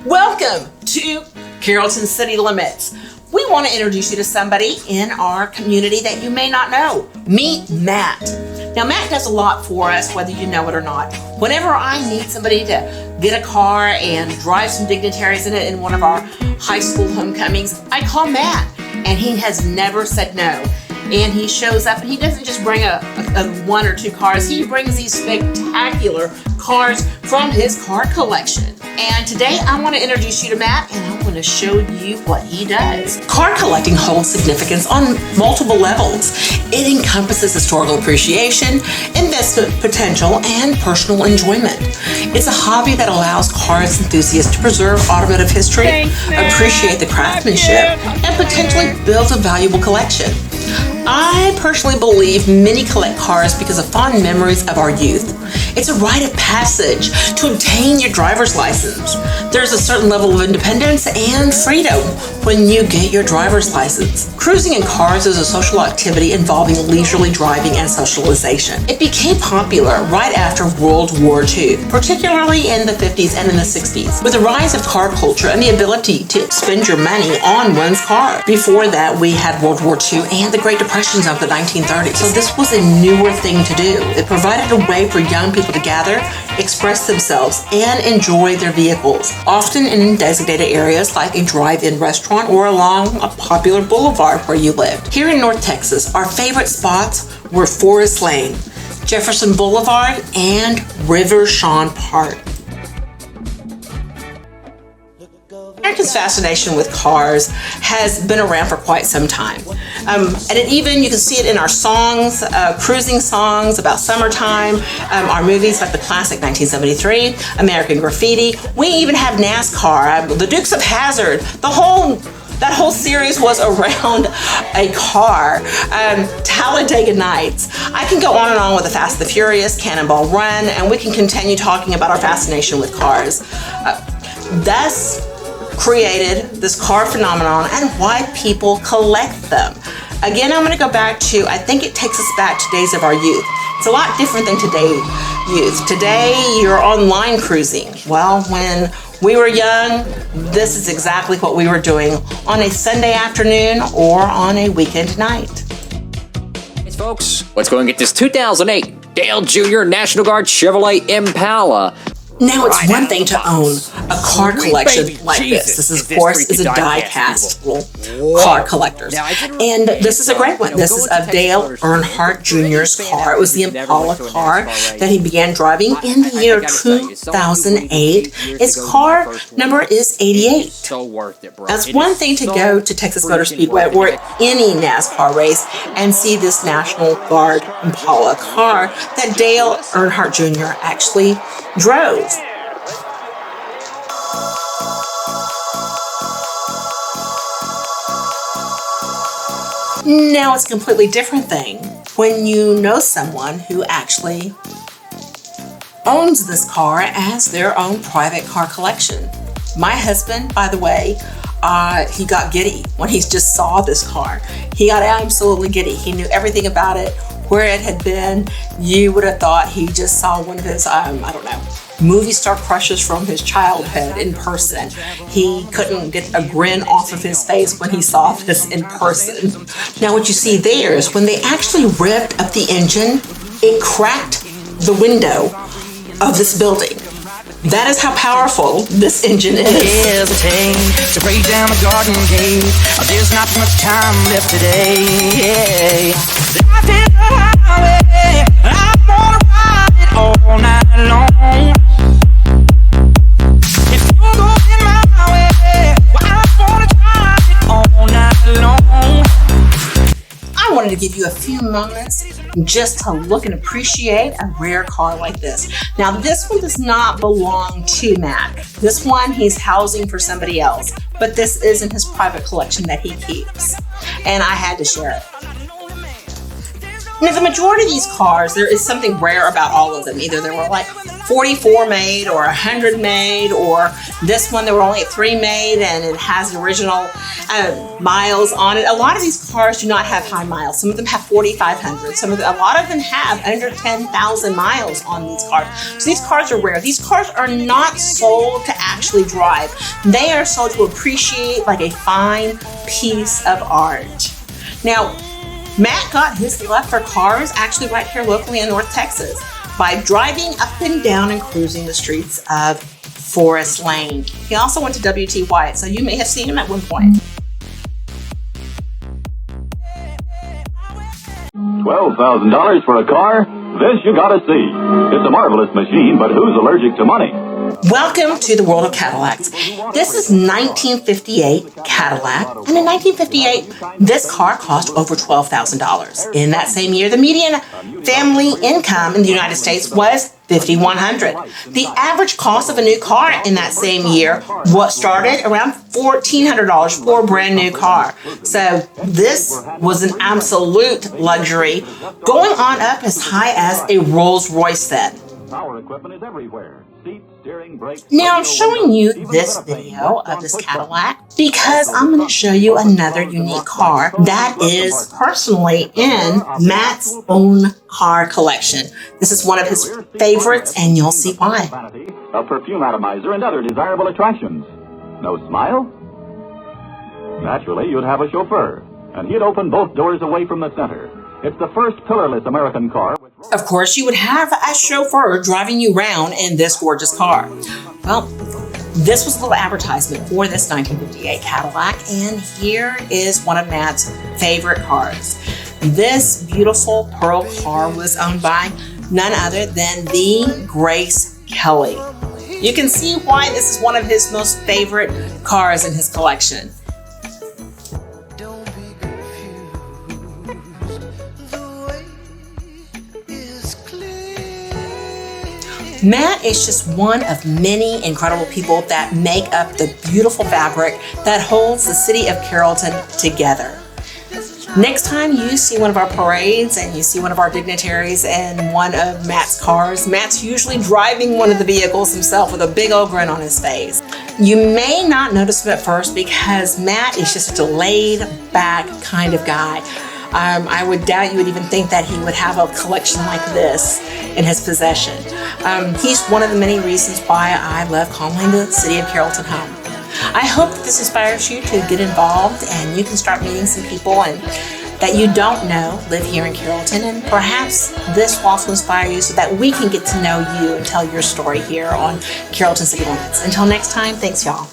Welcome to Carrollton City Limits. We want to introduce you to somebody in our community that you may not know. Meet Matt. Now, Matt does a lot for us, whether you know it or not. Whenever I need somebody to get a car and drive some dignitaries in it in one of our high school homecomings, I call Matt, and he has never said no. And he shows up, and he doesn't just bring a one or two cars. He brings these spectacular cars from his car collection. And today I want to introduce you to Matt, and I'm going to show you what he does. Car collecting holds significance on multiple levels. It encompasses historical appreciation, investment potential, and personal enjoyment. It's a hobby that allows cars enthusiasts to preserve automotive history, appreciate the craftsmanship, and potentially build a valuable collection. I personally believe many collect cars because of fond memories of our youth. It's a rite of passage to obtain your driver's license. There's a certain level of independence and freedom when you get your driver's license. Cruising in cars is a social activity involving leisurely driving and socialization. It became popular right after World War II, particularly in the 50s and in the 60s, with the rise of car culture and the ability to spend your money on one's car. Before that, we had World War II and the Great Depressions of the 1930s. So this was a newer thing to do. It provided a way for young people to gather, express themselves, and enjoy their vehicles, often in designated areas like a drive-in restaurant or along a popular boulevard where you lived. Here in North Texas, our favorite spots were Forest Lane, Jefferson Boulevard, and River Shawn Park. Americans' fascination with cars has been around for quite some time. And you can see it in our songs, cruising songs about summertime, our movies like the classic 1973, American Graffiti. We even have NASCAR, the Dukes of Hazzard. That whole series was around a car. Talladega Nights. I can go on and on with the Fast and the Furious, Cannonball Run, and we can continue talking about our fascination with cars. Thus created this car phenomenon and why people collect them. Again, I'm going to go back to, I think it takes us back to days of our youth. It's a lot different than today's youth. Today, you're online cruising. Well, when we were young, this is exactly what we were doing on a Sunday afternoon or on a weekend night. Hey folks, let's go and get this 2008 Dale Jr. National Guard Chevrolet Impala. Now, it's one thing to own a car collection like this. This, of course, is a die-cast little car collectors. And this is a great one. This is of Dale Earnhardt Jr.'s car. It was the Impala car that he began driving in the year 2008. His car number is 88. That's one thing to go to Texas Motor Speedway or any NASCAR race and see this National Guard Impala car that Dale Earnhardt Jr. actually drove. Now it's a completely different thing when you know someone who actually owns this car as their own private car collection. My husband, by the way, he got giddy when he just saw this car. He got absolutely giddy. He knew everything about it, where it had been. You would have thought he just saw one of his, movie star crushes from his childhood in person. He couldn't get a grin off of his face when he saw this in person. Now what you see there is when they actually revved up the engine, it cracked the window of this building. That is how powerful this engine is. Hesitate to break down the garden gate. There's not much time left today. Life is a highway. I wanna ride it all night long. If you go in my way, well, I wanna drive it all night long. I wanted to give you a few moments just to look and appreciate a rare car like this. Now, this one does not belong to Matt. This one he's housing for somebody else, but this is in his private collection that he keeps. And I had to share it. Now, the majority of these cars, there is something rare about all of them. Either there were like 44 made or 100 made, or this one there were only 3 made and it has original miles on it. A lot of these cars do not have high miles. Some of them have 4,500. A lot of them have under 10,000 miles on these cars. So these cars are rare. These cars are not sold to actually drive. They are sold to appreciate like a fine piece of art. Now, Matt got his love for cars actually right here locally in North Texas by driving up and down and cruising the streets of Forest Lane. He also went to W.T. White, so you may have seen him at one point. $12,000 for a car? This you gotta see. It's a marvelous machine, but who's allergic to money? Welcome to the world of Cadillacs. This is 1958 Cadillac, and in 1958, this car cost over $12,000. In that same year, the median family income in the United States was $5,100. The average cost of a new car in that same year started around $1,400 for a brand new car. So this was an absolute luxury, going on up as high as a Rolls Royce then. Power equipment is everywhere. Seats, steering, brakes. Now I'm showing you this video of this Cadillac because I'm going to show you another unique car that is personally in Matt's own car collection. This is one of his favorites, and you'll see why. A perfume atomizer and other desirable attractions. No smile? Naturally, you'd have a chauffeur, and he'd open both doors away from the center. It's the first pillarless American car. Of course, you would have a chauffeur driving you around in this gorgeous car. Well, this was a little advertisement for this 1958 Cadillac, and here is one of Matt's favorite cars. This beautiful pearl car was owned by none other than the Grace Kelly. You can see why this is one of his most favorite cars in his collection. Matt is just one of many incredible people that make up the beautiful fabric that holds the city of Carrollton together. Next time you see one of our parades and you see one of our dignitaries in one of Matt's cars, Matt's usually driving one of the vehicles himself with a big old grin on his face. You may not notice him at first because Matt is just a laid back kind of guy. I would doubt you would even think that he would have a collection like this in his possession. He's one of the many reasons why I love calling the city of Carrollton home. I hope that this inspires you to get involved and you can start meeting some people and that you don't know live here in Carrollton, and perhaps this will also inspire you so that we can get to know you and tell your story here on Carrollton City Limits. Until next time, thanks y'all.